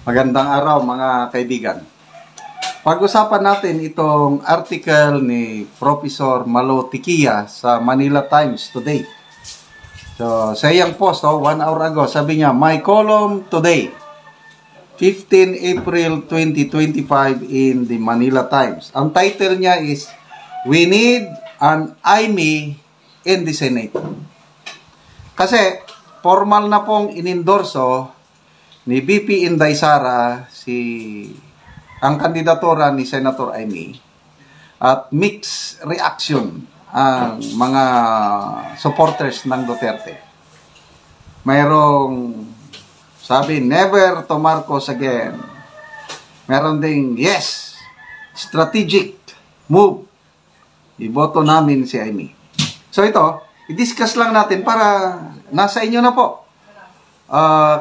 Magandang araw mga kaibigan. Pag-usapan natin itong article ni Professor Malo Tiquia sa Manila Times today. So, sa iyang post, 1 hour ago, sabi niya, my column today, 15 April 2025 in the Manila Times. Ang title niya is, We Need an IME in the Senate. Kasi, formal na pong inendorso ni VP Inday Sara ang kandidatura ni Senator Amy at mixed reaction ang mga supporters ng Duterte. Mayroong sabi, never to Marcos again. Meron ding, yes, strategic move. Iboto namin si Amy. So ito, i-discuss lang natin para nasa inyo na po.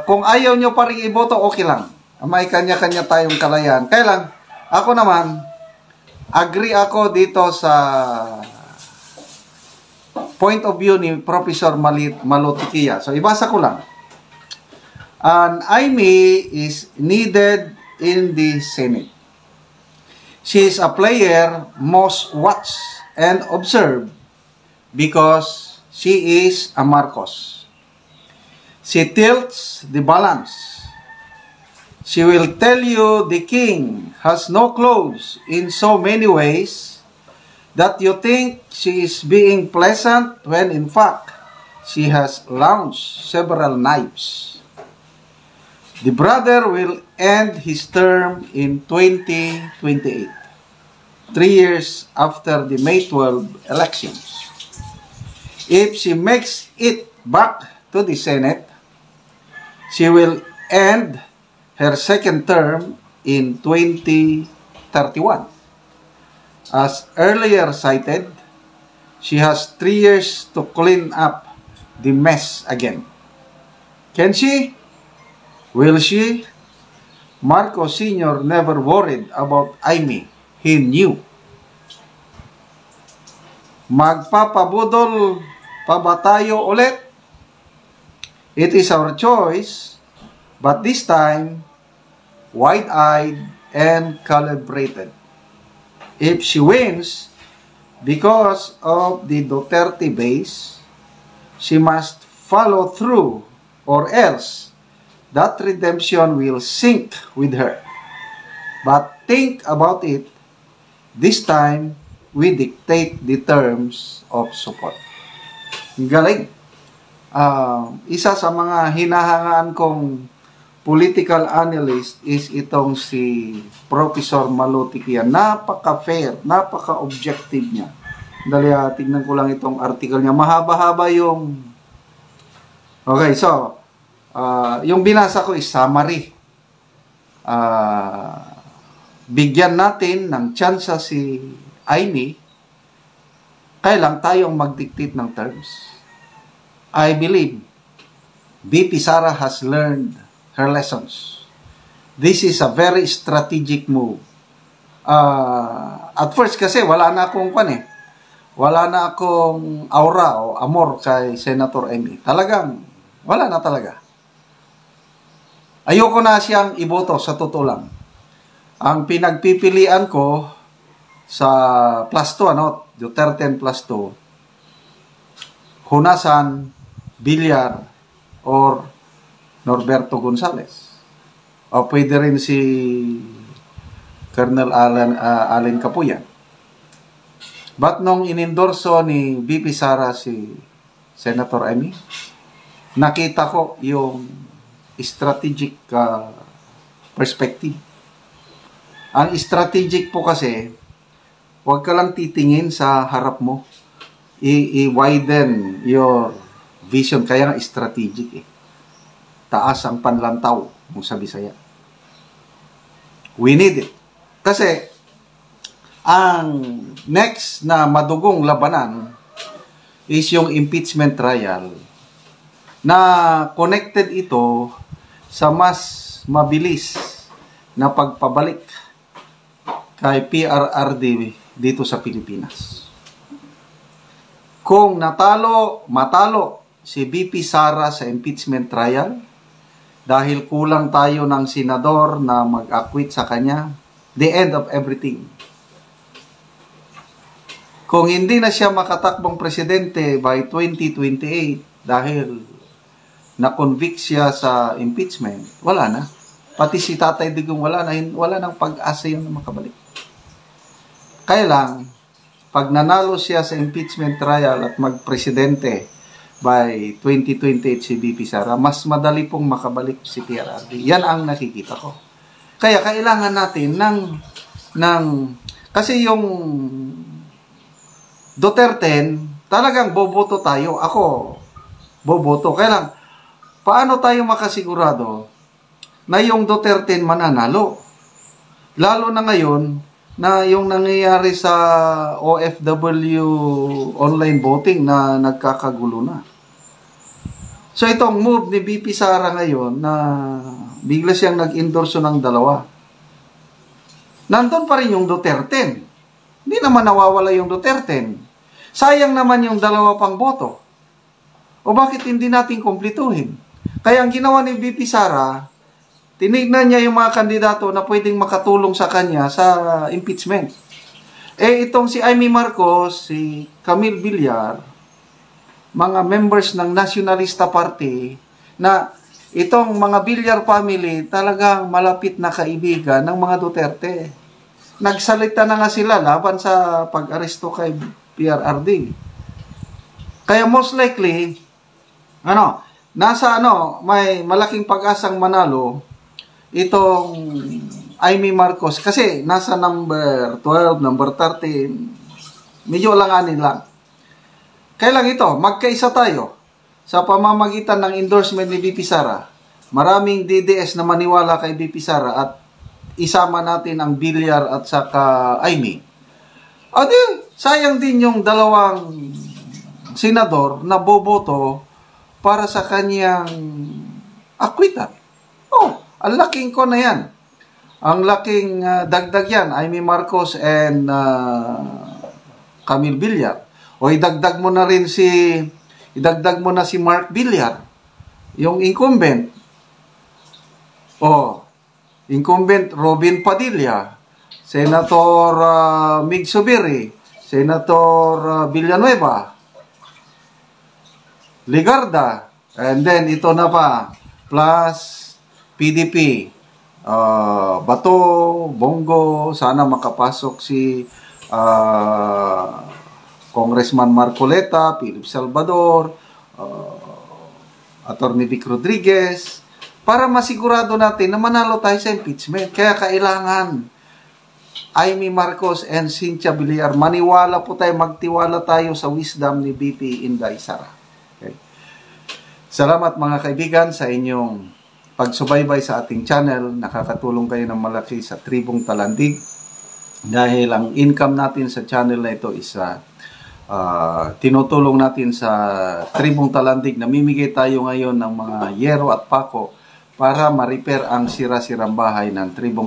Kung ayaw nyo pa rin iboto, okay lang. May kanya-kanya tayong kalayan. Kaya lang, ako naman, agree ako dito sa point of view ni Professor Malo Tiquia. So, ibasa ko lang. An IME is needed in the Senate. She is a player most watched and observed because she is a Marcos. She tilts the balance. She will tell you the king has no clothes in so many ways that you think she is being pleasant when in fact she has launched several knives. The brother will end his term in 2028, 3 years after the May 12 elections. If she makes it back to the Senate, she will end her second term in 2031. As earlier cited, she has 3 years to clean up the mess again. Can she? Will she? Marcos Sr. never worried about Amy. He knew. Magpapabudol pa ba tayo ulit? It is our choice, but this time, wide-eyed and calibrated. If she wins, because of the Duterte base, she must follow through, or else that redemption will sink with her. But think about it, this time, we dictate the terms of support. Galing. Isa sa mga hinahangaan kong political analyst is itong si Professor Malo Tiquia. Napaka-fair, napaka-objective niya. Dali, tignan ko lang itong article niya. Mahaba-haba yung... Okay, so, yung binasa ko is summary. Bigyan natin ng tsansa si Amy, kailang tayong mag-dictate ng terms. I believe VP Sara has learned her lessons. This is a very strategic move. At first kasi wala na akong wala na akong aura o amor kay Senator Amy. Talagang wala na talaga. Ayoko na siyang iboto sa totoo lang. Ang pinagpipilian ko sa plus 2, Duterte plus 2, Hunasan, Villar, or Norberto Gonzales. O pwede rin si Colonel Allen Capuyan. But nung inendorso ni VP Sara si Senator Amy, nakita ko yung strategic perspective. Ang strategic po kasi, huwag ka lang titingin sa harap mo. I-widen your vision. Kaya nga strategic Taas ang panlantaw mo sa Bisaya. We need it. Kasi, ang next na madugong labanan is yung impeachment trial na connected ito sa mas mabilis na pagpabalik kay PRRD dito sa Pilipinas. Kung matalo si VP Sara sa impeachment trial, dahil kulang tayo ng senador na mag-acquit sa kanya. The end of everything. Kung hindi na siya makatakbong presidente by 2028 dahil na-convict siya sa impeachment, wala na. Pati si Tatay Digong wala nang pag-asa yun na makabalik. Kaya lang, pag nanalo siya sa impeachment trial at mag-presidente by 2028 si BP Sara, mas madali pong makabalik si PRRD. Yan ang nakikita ko. Kaya kailangan natin kasi yung Duterte, talagang boboto tayo. Ako, boboto. Kaya lang, paano tayo makasigurado na yung Duterte mananalo? Lalo na ngayon, na yung nangyayari sa OFW online voting na nagkakagulo na. So itong move ni BP Sara ngayon na bigla siyang nag-endorso ng dalawa. Nandun pa rin yung Duterte. Hindi naman nawawala yung Duterte. Sayang naman yung dalawa pang boto. O bakit hindi natin kumplituhin? Kaya ang ginawa ni BP Sara, tinignan niya yung mga kandidato na pwedeng makatulong sa kanya sa impeachment. Itong si Amy Marcos, si Camille Villar, mga members ng Nacionalista Party, na itong mga Villar family talagang malapit na kaibigan ng mga Duterte. Nagsalita na nga sila laban sa pag-aresto kay PRRD. Kaya most likely, may malaking pag-asang manalo itong Amy Marcos kasi nasa number 12, number 13, medyo alanganin lang. Kaya lang ito, magkaisa tayo sa pamamagitan ng endorsement ni BP Sara. Maraming DDS na maniwala kay BP Sara at isama natin ang Villar at saka Amy. O di, sayang din yung dalawang senador na boboto para sa kanyang acquittal. Ang laking ko na yan. Ang laking dagdag yan. Amy Marcos and Camille Villar. O idagdag mo na si Mark Villar, yung incumbent. Incumbent Robin Padilla, Senator Mig Zubiri, Senator Villanueva, Ligarda, and then ito na pa, plus PDP, Bato, Bongo, sana makapasok si Congressman Marcoleta, Philip Salvador, Attorney Vic Rodriguez, para masigurado natin na manalo tayo sa impeachment. Kaya kailangan Amy Marcos and Cynthia Villar, maniwala po tayo, magtiwala tayo sa wisdom ni BP Inday Sara. Okay. Salamat mga kaibigan sa inyong pagsubaybay sa ating channel. Nakakatulong kayo ng malaki sa Tribong Talandig dahil ang income natin sa channel na ito is tinutulong natin sa Tribong Talandig. Namimigay tayo ngayon ng mga yero at pako para ma-repair ang sira-sirang bahay ng Tribong